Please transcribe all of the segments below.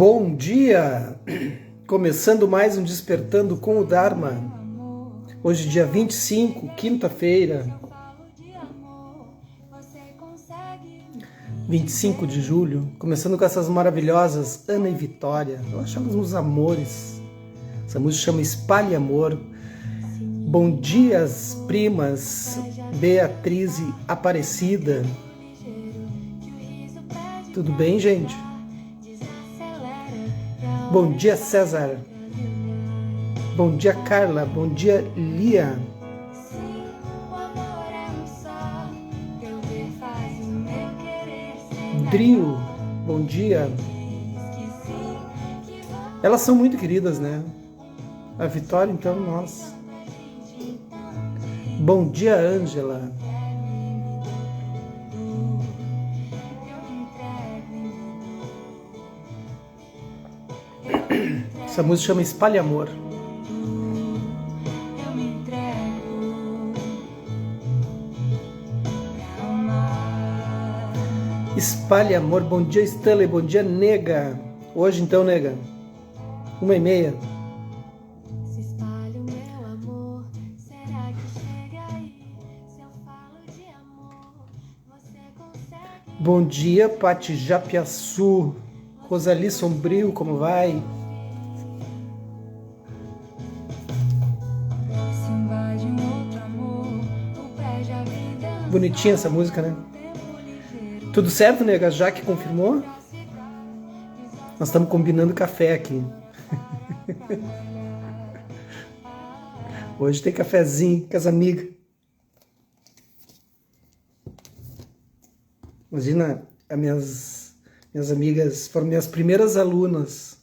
Bom dia! Começando mais um Despertando com o Dharma. Hoje, dia 25, quinta-feira, 25 de julho. Começando com essas maravilhosas Ana e Vitória. Eu acho elas uns amores. Essa música chama Espalhe Amor. Bom dia, primas Beatriz e Aparecida. Tudo bem, gente? Bom dia, César. Bom dia, Carla. Bom dia, Lia. Drio, bom dia. Elas são muito queridas, né? A Vitória, então, nossa. Bom dia, Ângela. Essa música chama Espalhe Amor. Espalhe Amor. Bom dia, Stanley. Bom dia, Nega. Hoje, então, Nega, 1h30. Bom dia, Pati Japiaçu. Rosali Sombrio, como vai? Bonitinha essa música, né? Tudo certo, nega? Já que confirmou? Nós estamos combinando café aqui. Hoje tem cafezinho com as amigas. Imagina, as minhas amigas foram minhas primeiras alunas.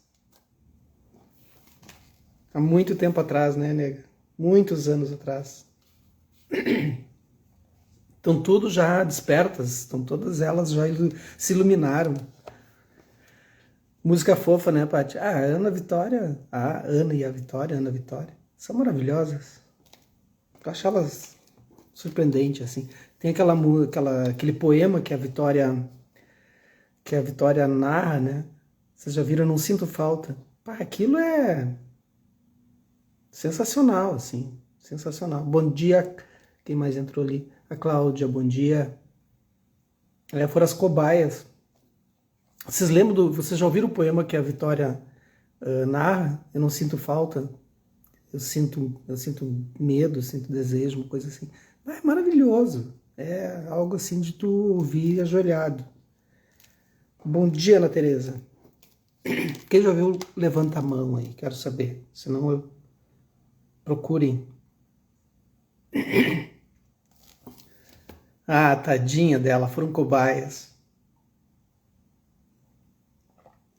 Há muito tempo atrás, né, nega? Muitos anos atrás. Estão tudo já despertas, estão todas elas já se iluminaram. Música fofa, né, Paty? Ah, Ana Vitória. Ah, Ana e a Vitória, Ana Vitória. São maravilhosas. Eu acho elas surpreendentes, assim. Tem aquele poema que a Vitória narra, né? Vocês já viram? Não Sinto Falta. Pá, aquilo é sensacional, assim. Sensacional. Bom dia. Quem mais entrou ali? A Cláudia, bom dia. Foram as cobaias. Vocês lembram vocês já ouviram o poema que a Vitória narra? Eu não sinto falta. Eu sinto medo, eu sinto desejo, uma coisa assim. É maravilhoso. É algo assim de tu ouvir ajoelhado. Bom dia, Ana Tereza. Quem já ouviu, levanta a mão aí, quero saber. Senão procurem. Ah, tadinha dela, foram cobaias.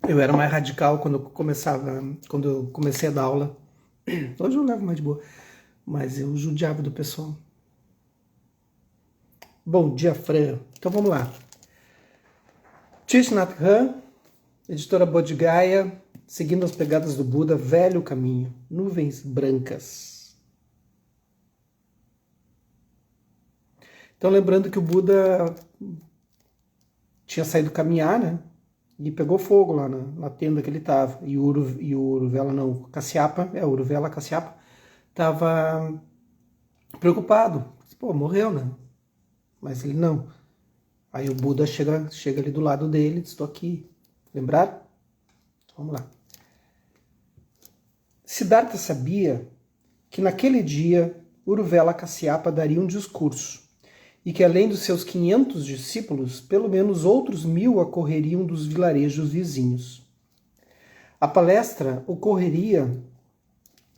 Eu era mais radical quando eu comecei a dar aula. Hoje eu levo mais de boa, mas eu judiava do pessoal. Bom dia, Fran. Então vamos lá. Thich Nhat Hanh, editora Bodh Gaya, seguindo as pegadas do Buda, velho caminho, nuvens brancas. Então, lembrando que o Buda tinha saído caminhar, né? E pegou fogo lá na tenda que ele estava. E o Uruvela, não, Kasyapa, o Uruvela Kasyapa, estava preocupado. Pô, morreu, né? Mas ele não. Aí o Buda chega ali do lado dele, diz, estou aqui. Lembraram? Vamos lá. Siddhartha sabia que naquele dia Uruvela Kasyapa daria um discurso. E que além dos seus 500 discípulos, pelo menos outros 1000 ocorreriam dos vilarejos vizinhos. A palestra ocorreria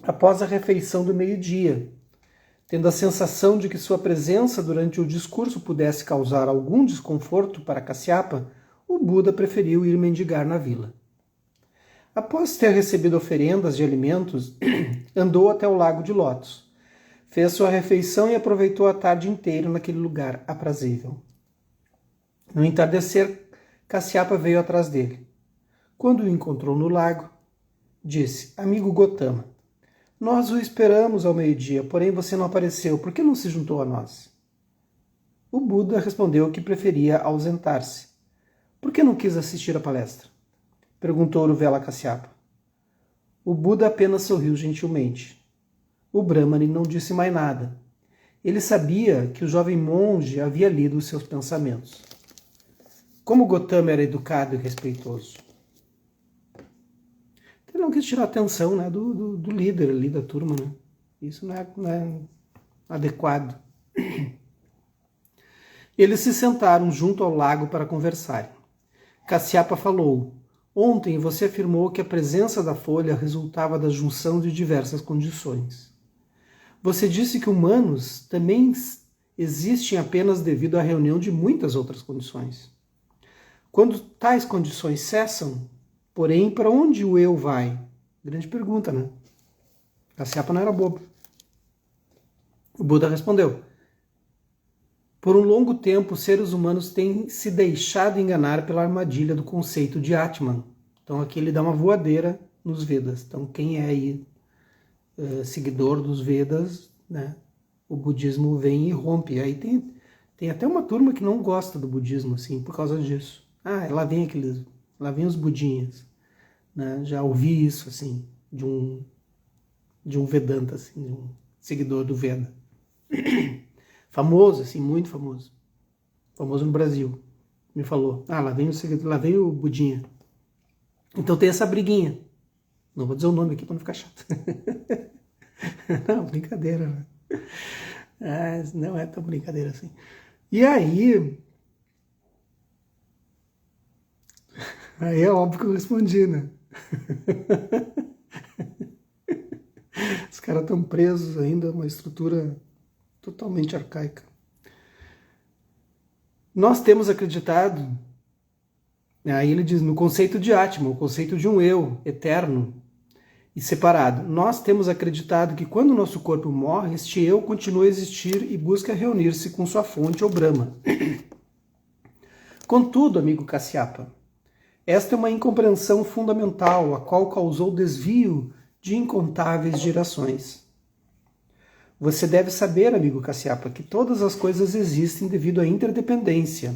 após a refeição do meio-dia. Tendo a sensação de que sua presença durante o discurso pudesse causar algum desconforto para Kasyapa, o Buda preferiu ir mendigar na vila. Após ter recebido oferendas de alimentos, andou até o Lago de Lótus. Fez sua refeição e aproveitou a tarde inteira naquele lugar aprazível. No entardecer, Kasyapa veio atrás dele. Quando o encontrou no lago, disse, amigo Gotama, nós o esperamos ao meio-dia, porém você não apareceu, por que não se juntou a nós? O Buda respondeu que preferia ausentar-se. Por que não quis assistir à palestra? Perguntou Uruvela Kasyapa. O Buda apenas sorriu gentilmente. O Brahmane não disse mais nada. Ele sabia que o jovem monge havia lido os seus pensamentos. Como Gotama era educado e respeitoso. Ele não quis tirar a atenção, né, do líder ali da turma. Né? Isso não é adequado. Eles se sentaram junto ao lago para conversarem. Kasyapa falou: ontem você afirmou que a presença da folha resultava da junção de diversas condições. Você disse que humanos também existem apenas devido à reunião de muitas outras condições. Quando tais condições cessam, porém, para onde o eu vai? Grande pergunta, né? Kasyapa não era bobo. O Buda respondeu: por um longo tempo, os seres humanos têm se deixado enganar pela armadilha do conceito de Atman. Então aqui ele dá uma voadeira nos Vedas. Então quem é aí seguidor dos Vedas, né, o budismo vem e rompe. Aí tem até uma turma que não gosta do budismo, assim, por causa disso. Ah, lá vem os budinhas. Né? Já ouvi isso, assim, de um Vedanta, assim, de um seguidor do Veda. Famoso, assim, muito famoso. Famoso no Brasil. Me falou, lá vem o budinha. Então tem essa briguinha. Não vou dizer o nome aqui para não ficar chato. Não, brincadeira. Né? Não é tão brincadeira assim. E aí é óbvio que eu respondi, né? Os caras estão presos ainda, uma estrutura totalmente arcaica. Nós temos acreditado, aí ele diz, no conceito de Atman, o conceito de um eu eterno e separado. Nós temos acreditado que quando o nosso corpo morre, este eu continua a existir e busca reunir-se com sua fonte ou Brahma. Contudo, amigo Kasyapa, esta é uma incompreensão fundamental, a qual causou desvio de incontáveis gerações. Você deve saber, amigo Kasyapa, que todas as coisas existem devido à interdependência.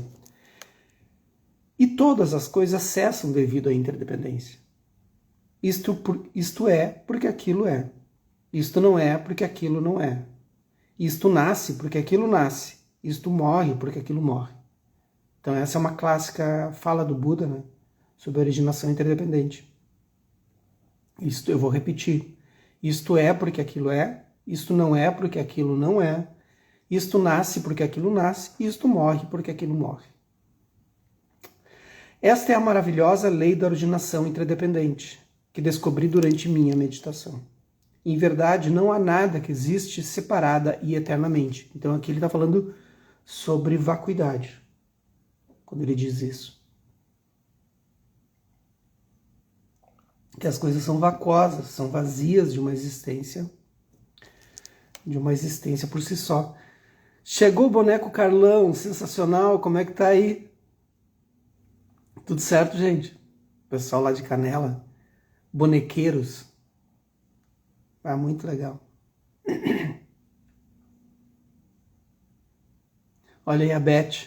E todas as coisas cessam devido à interdependência. Isto é porque aquilo é. Isto não é porque aquilo não é. Isto nasce porque aquilo nasce. Isto morre porque aquilo morre. Então essa é uma clássica fala do Buda, né, sobre a originação interdependente. Isto eu vou repetir. Isto é porque aquilo é. Isto não é porque aquilo não é. Isto nasce porque aquilo nasce. Isto morre porque aquilo morre. Esta é a maravilhosa lei da originação interdependente, que descobri durante minha meditação. Em verdade, não há nada que existe separada e eternamente. Então aqui ele está falando sobre vacuidade, quando ele diz isso. Que as coisas são vacuosas, são vazias de uma existência por si só. Chegou o boneco Carlão, sensacional, como é que tá aí? Tudo certo, gente? Pessoal lá de Canela, bonequeiros. Muito legal. Olha aí a Beth,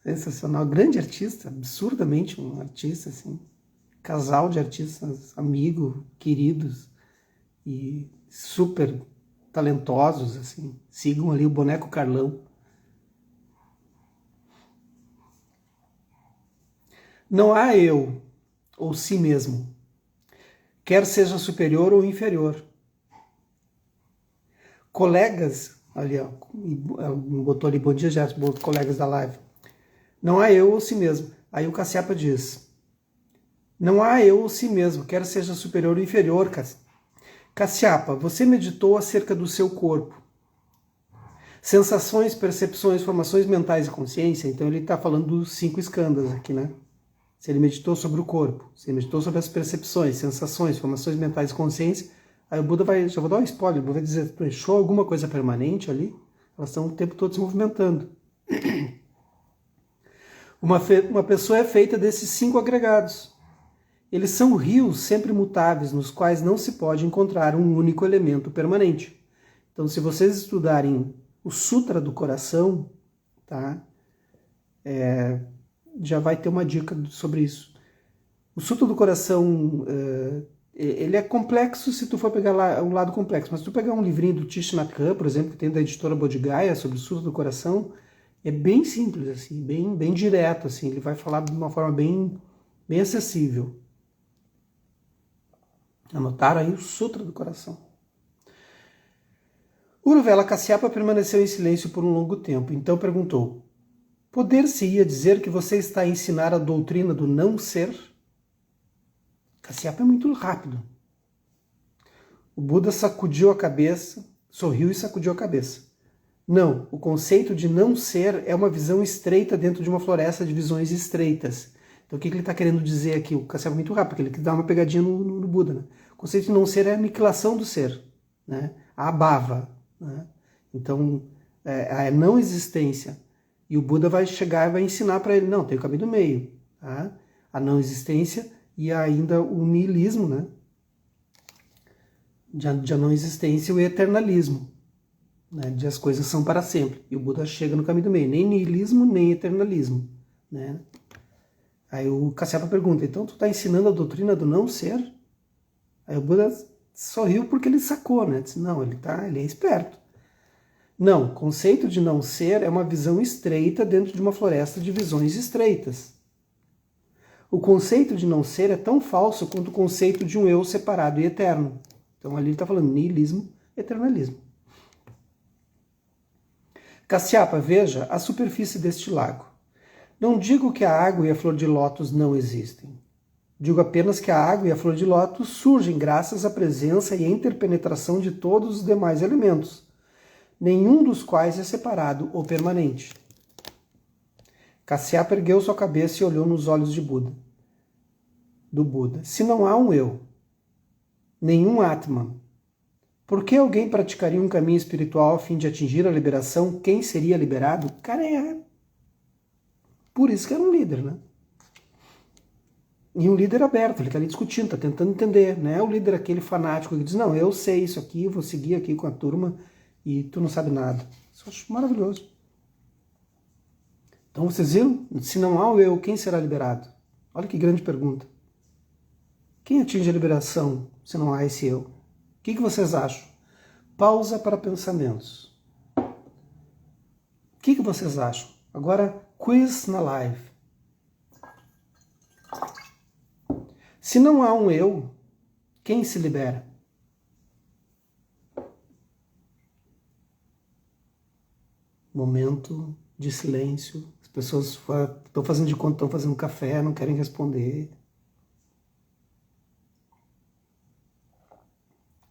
sensacional, grande artista, absurdamente um artista, assim. Casal de artistas, amigo, queridos e super talentosos, assim. Sigam ali o boneco Carlão. Não há eu ou si mesmo, quer seja superior ou inferior. Colegas, ali, ó, botou ali, bom dia, Gerson, colegas da live. Não há eu ou si mesmo. Aí o Kasyapa diz, não há eu ou si mesmo, quer seja superior ou inferior. Kasyapa, você meditou acerca do seu corpo. Sensações, percepções, formações mentais e consciência. Então ele está falando dos 5 skandhas aqui, né? Se ele meditou sobre o corpo, se ele meditou sobre as percepções, sensações, formações mentais e consciência, aí o Buda vai, já vou dar um spoiler, o Buda vai dizer, tu deixou alguma coisa permanente ali? Elas estão o tempo todo se movimentando. Uma pessoa é feita desses 5 agregados. Eles são rios sempre mutáveis, nos quais não se pode encontrar um único elemento permanente. Então, se vocês estudarem o Sutra do Coração, tá? Já vai ter uma dica sobre isso. O Sutra do Coração, ele é complexo se tu for pegar lá um lado complexo, mas se tu pegar um livrinho do Thich Nhat Hanh, por exemplo, que tem da editora Bodh Gaya sobre o Sutra do Coração, é bem simples, assim, bem direto, assim, ele vai falar de uma forma bem acessível. Anotaram aí o Sutra do Coração. Uruvela Kasyapa permaneceu em silêncio por um longo tempo, então perguntou: poder-se-ia dizer que você está a ensinar a doutrina do não ser? Kasyapa é muito rápido. O Buda sacudiu a cabeça, sorriu e sacudiu a cabeça. Não, o conceito de não ser é uma visão estreita dentro de uma floresta de visões estreitas. Então o que ele está querendo dizer aqui? O Kasyapa é muito rápido, porque ele quer dar uma pegadinha no Buda. Né? O conceito de não ser é a aniquilação do ser, né? A abhava. Né? Então, a não existência. E o Buda vai chegar e vai ensinar para ele, não, tem o caminho do meio. Tá? A não existência e ainda o niilismo, né? De a não existência e o eternalismo. Né? De as coisas são para sempre. E o Buda chega no caminho do meio. Nem niilismo, nem eternalismo. Né? Aí o Kasyapa pergunta, então tu está ensinando a doutrina do não ser? Aí o Buda sorriu porque ele sacou, né? Disse, não, ele é esperto. Não, o conceito de não ser é uma visão estreita dentro de uma floresta de visões estreitas. O conceito de não ser é tão falso quanto o conceito de um eu separado e eterno. Então ali ele está falando niilismo, eternalismo. Kasyapa, veja a superfície deste lago. Não digo que a água e a flor de lótus não existem. Digo apenas que a água e a flor de lótus surgem graças à presença e interpenetração de todos os demais elementos, nenhum dos quais é separado ou permanente. Kasyapa ergueu sua cabeça e olhou nos olhos do Buda. Se não há um eu, nenhum Atman, por que alguém praticaria um caminho espiritual a fim de atingir a liberação? Quem seria liberado? O cara por isso que era um líder, né? E um líder aberto, ele está ali discutindo, está tentando entender. Não é o líder aquele fanático que diz, não, eu sei isso aqui, vou seguir aqui com a turma e tu não sabe nada. Isso eu acho maravilhoso. Então vocês viram? Se não há o eu, quem será liberado? Olha que grande pergunta. Quem atinge a liberação se não há esse eu? O que vocês acham? Pausa para pensamentos. O que vocês acham? Agora, quiz na live. Se não há um eu, quem se libera? Momento de silêncio. As pessoas estão fazendo de conta, estão fazendo café, não querem responder.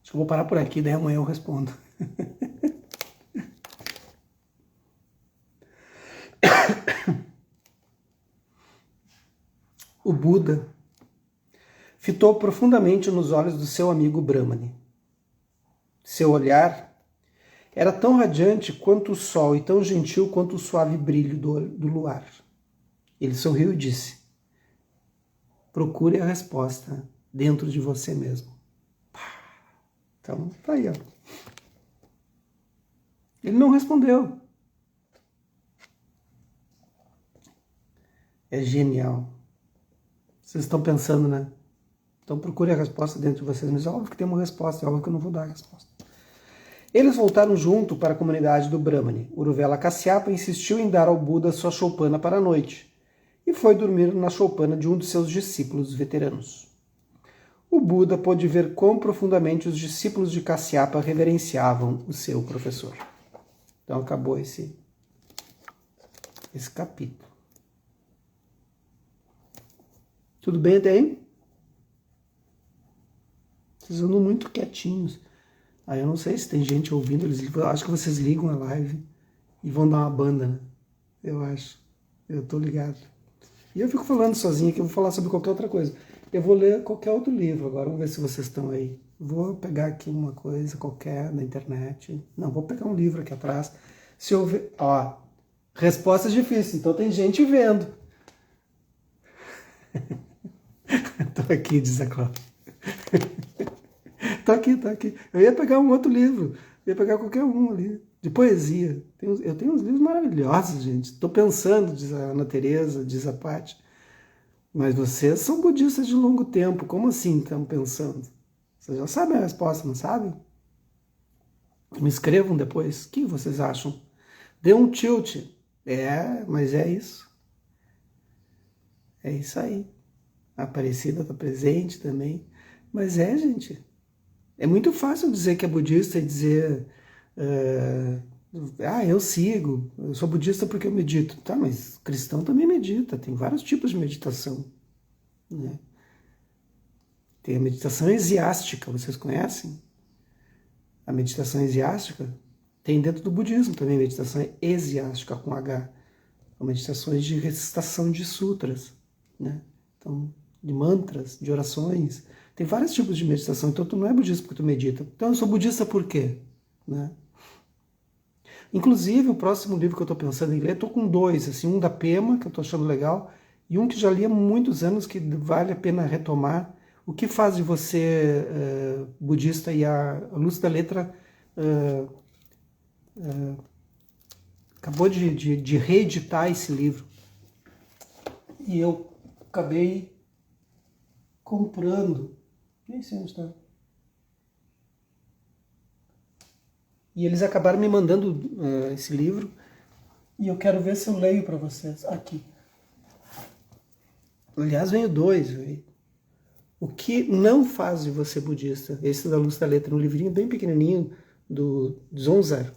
Acho que eu vou parar por aqui, daí amanhã eu respondo. O Buda fitou profundamente nos olhos do seu amigo Brahmani. Seu olhar era tão radiante quanto o sol e tão gentil quanto o suave brilho do luar. Ele sorriu e disse, procure a resposta dentro de você mesmo. Então, tá aí, ó. Ele não respondeu. É genial. Vocês estão pensando, né? Então procure a resposta dentro de vocês mesmos. É óbvio que tem uma resposta, é óbvio que eu não vou dar a resposta. Eles voltaram junto para a comunidade do Brahmani. Uruvela Kasyapa insistiu em dar ao Buda sua choupana para a noite e foi dormir na choupana de um de seus discípulos veteranos. O Buda pôde ver quão profundamente os discípulos de Kasyapa reverenciavam o seu professor. Então acabou esse capítulo. Tudo bem até aí? Vocês andam muito quietinhos. Aí eu não sei se tem gente ouvindo, acho que vocês ligam a live e vão dar uma banda, né? Eu acho. Eu tô ligado. E eu fico falando sozinho aqui, eu vou falar sobre qualquer outra coisa. Eu vou ler qualquer outro livro agora, vamos ver se vocês estão aí. Vou pegar aqui uma coisa qualquer na internet. Não, vou pegar um livro aqui atrás. Se eu ver... Ó, respostas difíceis, então tem gente vendo. Tô aqui, diz a Cláudia. Tá aqui. Eu ia pegar um outro livro, eu ia pegar qualquer um ali, de poesia. Eu tenho uns livros maravilhosos, gente. Estou pensando, diz a Ana Tereza, diz a Paty. Mas vocês são budistas de longo tempo, como assim estão pensando? Vocês já sabem a resposta, não sabem? Me escrevam depois, o que vocês acham? Dê um tilt. Mas é isso. É isso aí. A Aparecida está presente também. Mas gente, é muito fácil dizer que é budista e dizer eu sigo, eu sou budista porque eu medito. Tá, mas cristão também medita, tem vários tipos de meditação, né? Tem a meditação esiástica, vocês conhecem? A meditação esiástica tem dentro do budismo também, meditação esiástica com H. São meditações de recitação de sutras, né? Então, de mantras, de orações. Tem vários tipos de meditação. Então, tu não é budista porque tu medita. Então, eu sou budista por quê? Né? Inclusive, o próximo livro que eu estou pensando em ler, estou com dois, assim, um da Pema, que eu estou achando legal, e um que já li há muitos anos, que vale a pena retomar. O que faz de você budista? E a Luz da Letra acabou de reeditar esse livro. E eu acabei comprando. Nem sei onde está. E eles acabaram me mandando esse livro. E eu quero ver se eu leio para vocês. Aqui. Aliás, veio dois. O que não faz de você budista? Esse da Luz da Letra, um livrinho bem pequenininho do Zonzar.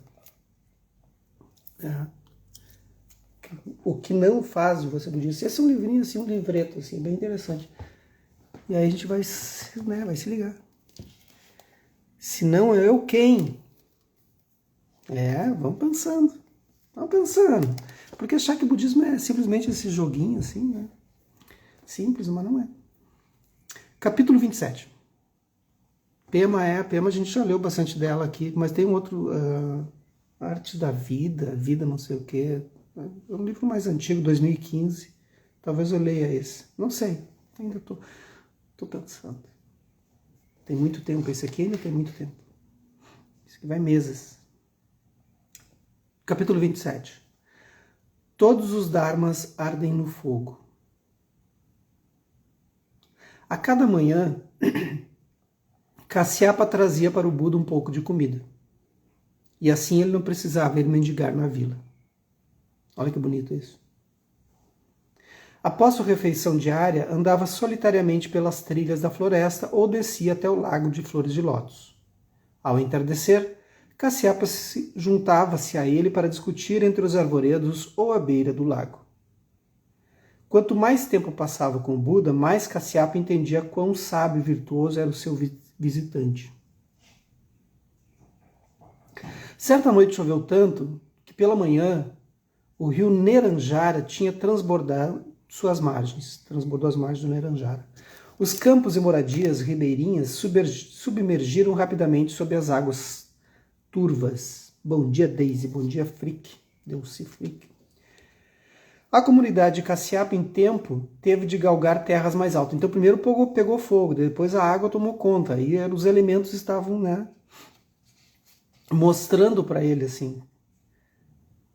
O que não faz de você budista? Esse é um livrinho assim, um livreto assim, bem interessante. E aí a gente vai se ligar. Se não eu, quem? Vamos pensando. Vamos pensando. Porque achar que o budismo é simplesmente esse joguinho assim, né? Simples, mas não é. Capítulo 27. Pema a gente já leu bastante dela aqui, mas tem um outro, Arte da Vida não sei o quê. É um livro mais antigo, 2015. Talvez eu leia esse. Não sei, ainda tô pensando. Tem muito tempo, esse aqui ainda tem muito tempo. Esse aqui vai meses. Capítulo 27. Todos os dharmas ardem no fogo. A cada manhã, Kasyapa trazia para o Buda um pouco de comida. E assim ele não precisava ir mendigar na vila. Olha que bonito isso. Após sua refeição diária, andava solitariamente pelas trilhas da floresta ou descia até o lago de flores de lótus. Ao entardecer, Kasyapa juntava-se a ele para discutir entre os arvoredos ou à beira do lago. Quanto mais tempo passava com o Buda, mais Kasyapa entendia quão sábio e virtuoso era o seu visitante. Certa noite choveu tanto que pela manhã o rio Neranjara tinha transbordado suas margens, transbordou as margens do Neranjara. Os campos e moradias ribeirinhas submergiram rapidamente sob as águas turvas. Bom dia, Daisy. Bom dia, Frick. Deu-se Frick. A comunidade de Kasyapa, em tempo, teve de galgar terras mais altas. Então, primeiro pegou fogo, depois a água tomou conta. E os elementos estavam, mostrando para ele, assim.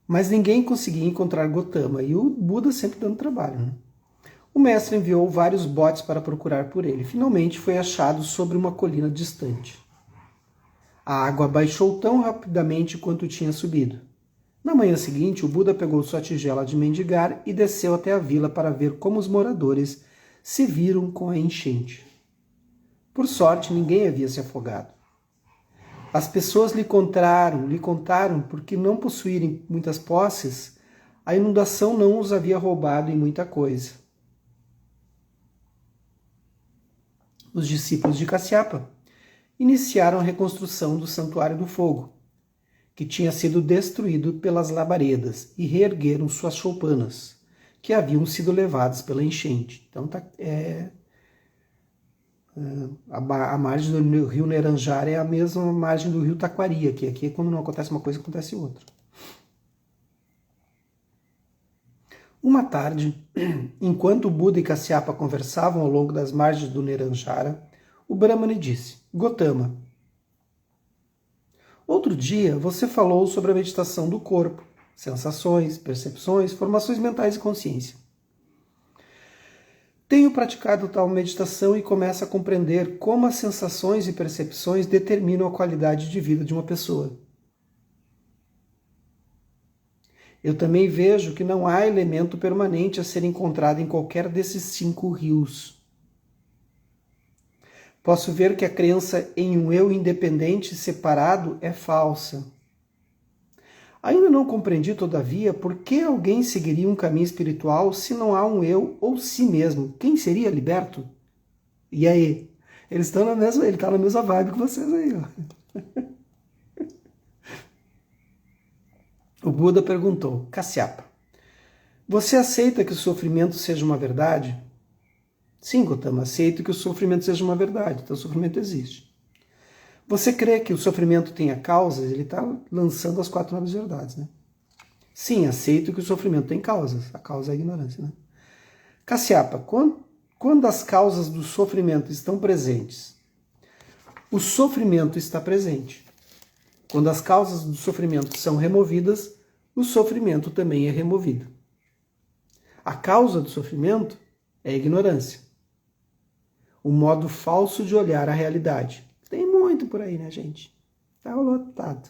Mas ninguém conseguia encontrar Gotama. E o Buda sempre dando trabalho, né? O mestre enviou vários botes para procurar por ele. Finalmente foi achado sobre uma colina distante. A água baixou tão rapidamente quanto tinha subido. Na manhã seguinte, o Buda pegou sua tigela de mendigar e desceu até a vila para ver como os moradores se viram com a enchente. Por sorte, ninguém havia se afogado. As pessoas lhe contaram porque não possuírem muitas posses, a inundação não os havia roubado em muita coisa. Os discípulos de Kasyapa iniciaram a reconstrução do Santuário do Fogo, que tinha sido destruído pelas labaredas, e reergueram suas choupanas, que haviam sido levadas pela enchente. Então a margem do rio Neranjara é a mesma margem do rio Taquari, que aqui quando não acontece uma coisa, acontece outra. Uma tarde, enquanto o Buda e Kasyapa conversavam ao longo das margens do Neranjara, o Brahmane disse: Gotama, outro dia você falou sobre a meditação do corpo, sensações, percepções, formações mentais e consciência. Tenho praticado tal meditação e começo a compreender como as sensações e percepções determinam a qualidade de vida de uma pessoa. Eu também vejo que não há elemento permanente a ser encontrado em qualquer desses 5 rios. Posso ver que a crença em um eu independente e separado é falsa. Ainda não compreendi, todavia, por que alguém seguiria um caminho espiritual se não há um eu ou si mesmo. Quem seria liberto? E aí? Ele está na mesma vibe que vocês aí, ó. O Buda perguntou: Kasyapa, você aceita que o sofrimento seja uma verdade? Sim, Gotama, aceito que o sofrimento seja uma verdade. Então o sofrimento existe. Você crê que o sofrimento tenha causas? Ele está lançando as 4 nobres verdades, né? Sim, aceito que o sofrimento tem causas. A causa é a ignorância, né? Kasyapa, quando as causas do sofrimento estão presentes, o sofrimento está presente. Quando as causas do sofrimento são removidas, o sofrimento também é removido. A causa do sofrimento é a ignorância. O modo falso de olhar a realidade. Tem muito por aí, né, gente? Tá lotado.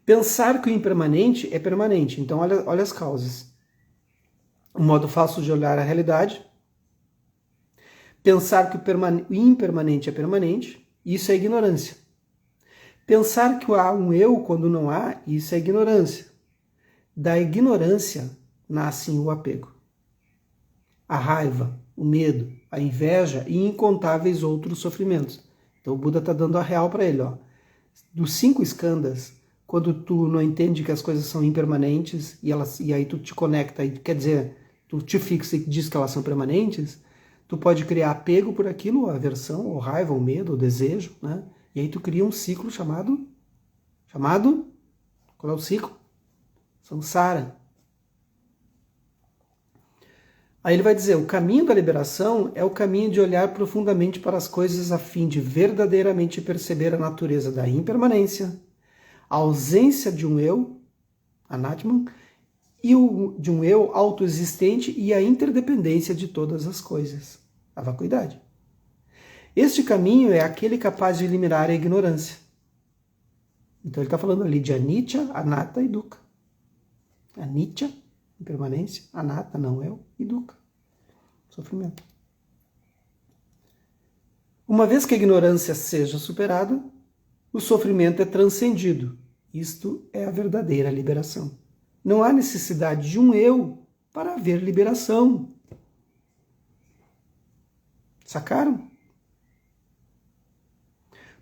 Pensar que o impermanente é permanente. Então, olha as causas. O modo falso de olhar a realidade. Pensar que o impermanente é permanente. Isso é ignorância. Pensar que há um eu quando não há, isso é ignorância. Da ignorância nasce o apego. A raiva, o medo, a inveja e incontáveis outros sofrimentos. Então o Buda está dando a real para ele. Ó. Dos 5 skandhas, quando tu não entende que as coisas são impermanentes e aí tu te conecta, quer dizer, tu te fixa e diz que elas são permanentes, tu pode criar apego por aquilo, aversão, ou raiva, ou medo, ou desejo, né? E aí tu cria um ciclo chamado, qual é o ciclo? Samsara. Aí ele vai dizer, o caminho da liberação é o caminho de olhar profundamente para as coisas a fim de verdadeiramente perceber a natureza da impermanência, a ausência de um eu, anatman, e de um eu autoexistente e a interdependência de todas as coisas, a vacuidade. Este caminho é aquele capaz de eliminar a ignorância. Então ele está falando ali de anicca, anatta e dukkha. Anicca, impermanência, anatta, não eu, e dukkha, sofrimento. Uma vez que a ignorância seja superada, o sofrimento é transcendido. Isto é a verdadeira liberação. Não há necessidade de um eu para haver liberação. Sacaram?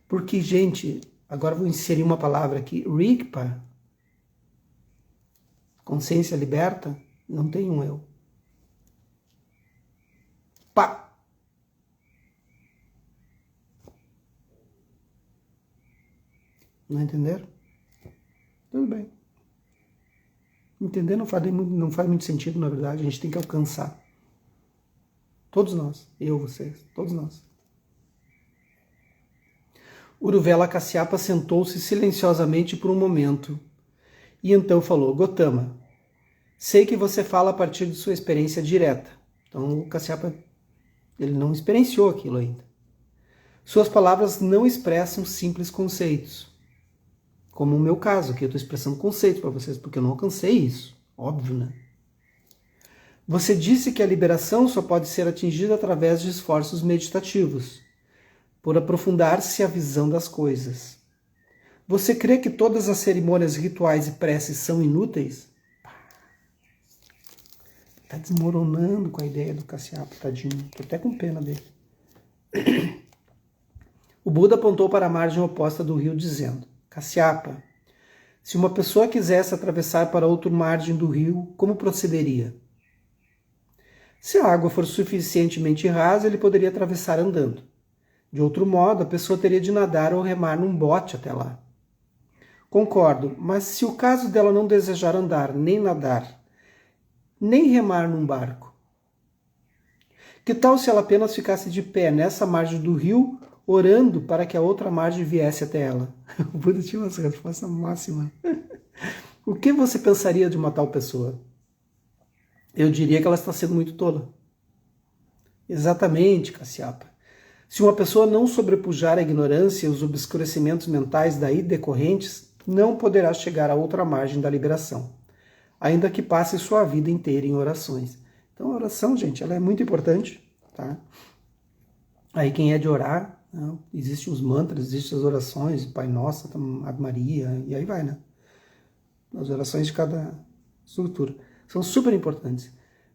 Porque, gente, agora vou inserir uma palavra aqui, Rigpa, consciência liberta, não tem um eu. Pá! Não entenderam? Tudo bem. Entender não faz muito sentido, na verdade, a gente tem que alcançar. Todos nós, eu, vocês, todos nós. Uruvela Kasyapa sentou-se silenciosamente por um momento e então falou: Gotama, sei que você fala a partir de sua experiência direta. Então o Kasyapa, ele não experienciou aquilo ainda. Suas palavras não expressam simples conceitos. Como o meu caso, que eu estou expressando conceitos para vocês, porque eu não alcancei isso. Óbvio, né? Você disse que a liberação só pode ser atingida através de esforços meditativos, por aprofundar-se a visão das coisas. Você crê que todas as cerimônias rituais e preces são inúteis? Está desmoronando com a ideia do Kasyapa, tadinho. Estou até com pena dele. O Buda apontou para a margem oposta do rio, dizendo: Kasyapa, se uma pessoa quisesse atravessar para outra margem do rio, como procederia? Se a água for suficientemente rasa, ele poderia atravessar andando. De outro modo, a pessoa teria de nadar ou remar num bote até lá. Concordo, mas se o caso dela não desejar andar, nem nadar, nem remar num barco, que tal se ela apenas ficasse de pé nessa margem do rio, orando para que a outra margem viesse até ela? O Buda tinha uma resposta máxima. O que você pensaria de uma tal pessoa? Eu diria que ela está sendo muito tola. Exatamente, Cassiapa. Se uma pessoa não sobrepujar a ignorância e os obscurecimentos mentais daí decorrentes, não poderá chegar a outra margem da liberação, ainda que passe sua vida inteira em orações. Então a oração, gente, ela é muito importante, tá? Aí quem é de orar, né? Existem os mantras, existem as orações, Pai Nosso, Ave Maria, e aí vai, né? As orações de cada estrutura. São super importantes.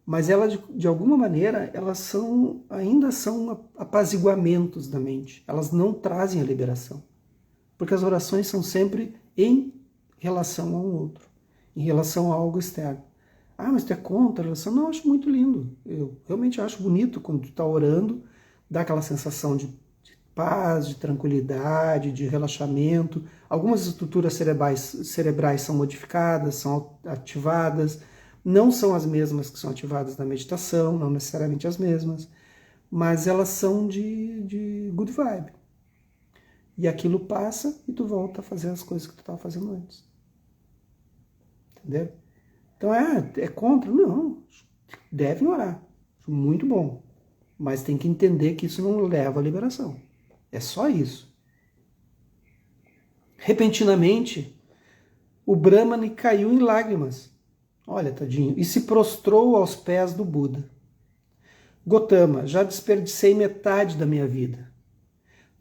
Mas elas, de alguma maneira, elas ainda são apaziguamentos da mente. Elas não trazem a liberação. Porque as orações são sempre em relação ao outro, em relação a algo externo. Ah, mas tu é contra a oração? Não, eu acho muito lindo. Eu realmente acho bonito quando tu está orando, dá aquela sensação de paz, de tranquilidade, de relaxamento. Algumas estruturas cerebrais são modificadas, são ativadas, não são as mesmas que são ativadas na meditação, não necessariamente as mesmas, mas elas são de good vibe. E aquilo passa e tu volta a fazer as coisas que tu estava fazendo antes. Entendeu? Então é contra? Não. Devem orar. Muito bom. Mas tem que entender que isso não leva à liberação. É só isso. Repentinamente, o Brahmane caiu em lágrimas. Olha, tadinho. E se prostrou aos pés do Buda. Gotama, já desperdicei metade da minha vida.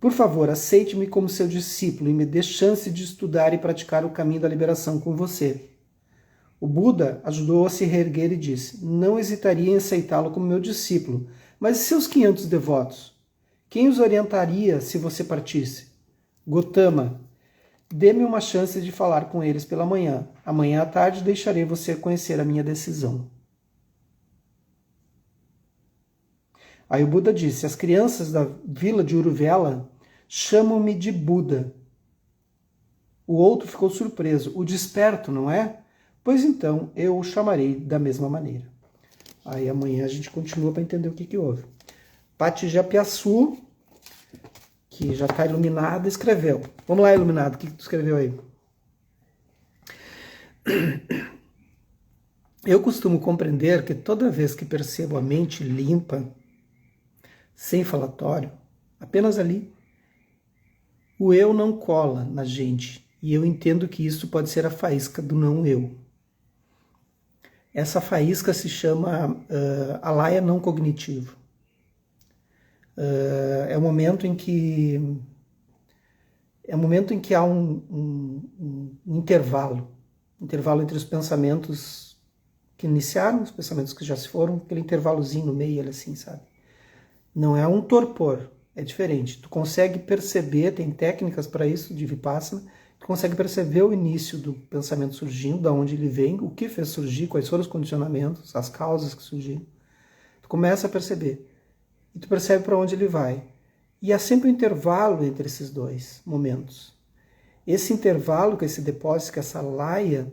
Por favor, aceite-me como seu discípulo e me dê chance de estudar e praticar o caminho da liberação com você. O Buda ajudou a se reerguer e disse: não hesitaria em aceitá-lo como meu discípulo, mas e seus 500 devotos? Quem os orientaria se você partisse? Gotama, dê-me uma chance de falar com eles pela manhã. Amanhã à tarde deixarei você conhecer a minha decisão. Aí o Buda disse: as crianças da vila de Uruvela chamam-me de Buda. O outro ficou surpreso. O desperto, não é? Pois então, eu o chamarei da mesma maneira. Aí amanhã a gente continua para entender o que houve. Pati Japiaçu, que já está iluminada, escreveu. Vamos lá, iluminado, o que tu escreveu aí? Eu costumo compreender que toda vez que percebo a mente limpa, sem falatório, apenas ali, o eu não cola na gente. E eu entendo que isso pode ser a faísca do não eu. Essa faísca se chama alaya não cognitivo. É o momento em que há um intervalo entre os pensamentos que iniciaram, os pensamentos que já se foram, aquele intervalozinho no meio, assim, sabe? Não é um torpor, é diferente. Tu consegue perceber, tem técnicas para isso de Vipassana, tu consegue perceber o início do pensamento surgindo, da onde ele vem, o que fez surgir, quais foram os condicionamentos, as causas que surgiram. Tu começa a perceber. E tu percebe para onde ele vai. E há sempre um intervalo entre esses dois momentos. Esse intervalo, com esse depósito, com essa laia,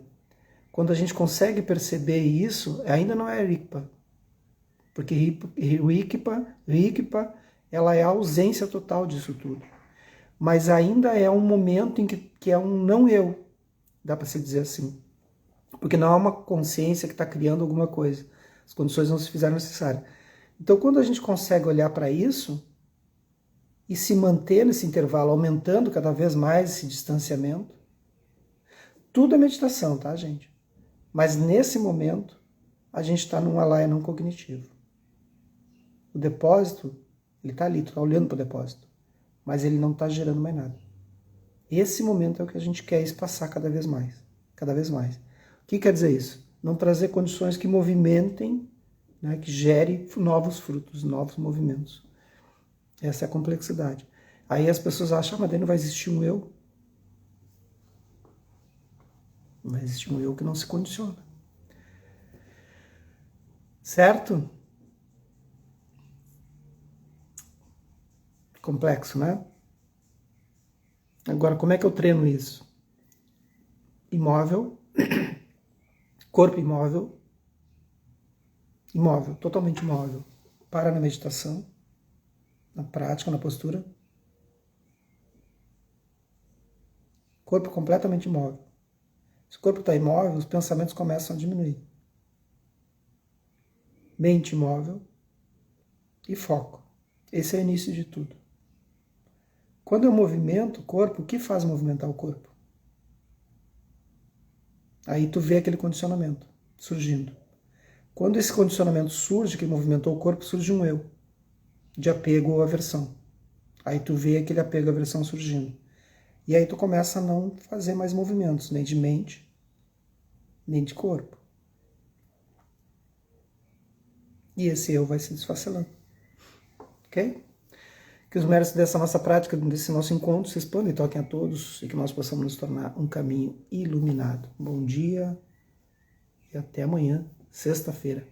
quando a gente consegue perceber isso, ainda não é Rikpa. Porque Rikpa, ela é a ausência total disso tudo. Mas ainda é um momento em que é um não eu, dá para se dizer assim. Porque não há uma consciência que está criando alguma coisa. As condições não se fizeram necessárias. Então, quando a gente consegue olhar para isso e se manter nesse intervalo, aumentando cada vez mais esse distanciamento, tudo é meditação, tá, gente? Mas nesse momento, a gente está num alaya não cognitivo. O depósito, ele está ali, tu está olhando para o depósito, mas ele não está gerando mais nada. Esse momento é o que a gente quer espaçar cada vez mais. Cada vez mais. O que quer dizer isso? Não trazer condições que movimentem, né, que gere novos frutos, novos movimentos. Essa é a complexidade. Aí as pessoas acham, mas daí não vai existir um eu. Não vai existir um eu que não se condiciona. Certo? Complexo, né? Agora, como é que eu treino isso? Imóvel, corpo imóvel, totalmente imóvel. Para na meditação, na prática, na postura. Corpo completamente imóvel. Se o corpo está imóvel, os pensamentos começam a diminuir. Mente imóvel. e foco. Esse é o início de tudo. Quando eu movimento o corpo, o que faz movimentar o corpo? Aí tu vê aquele condicionamento surgindo. Quando esse condicionamento surge, que movimentou o corpo, surge um eu, de apego ou aversão. Aí tu vê aquele apego ou aversão surgindo. E aí tu começa a não fazer mais movimentos, nem de mente, nem de corpo. E esse eu vai se desfacelando. Ok? Que os méritos dessa nossa prática, desse nosso encontro, se expandam e toquem a todos e que nós possamos nos tornar um caminho iluminado. Bom dia e até amanhã, sexta-feira.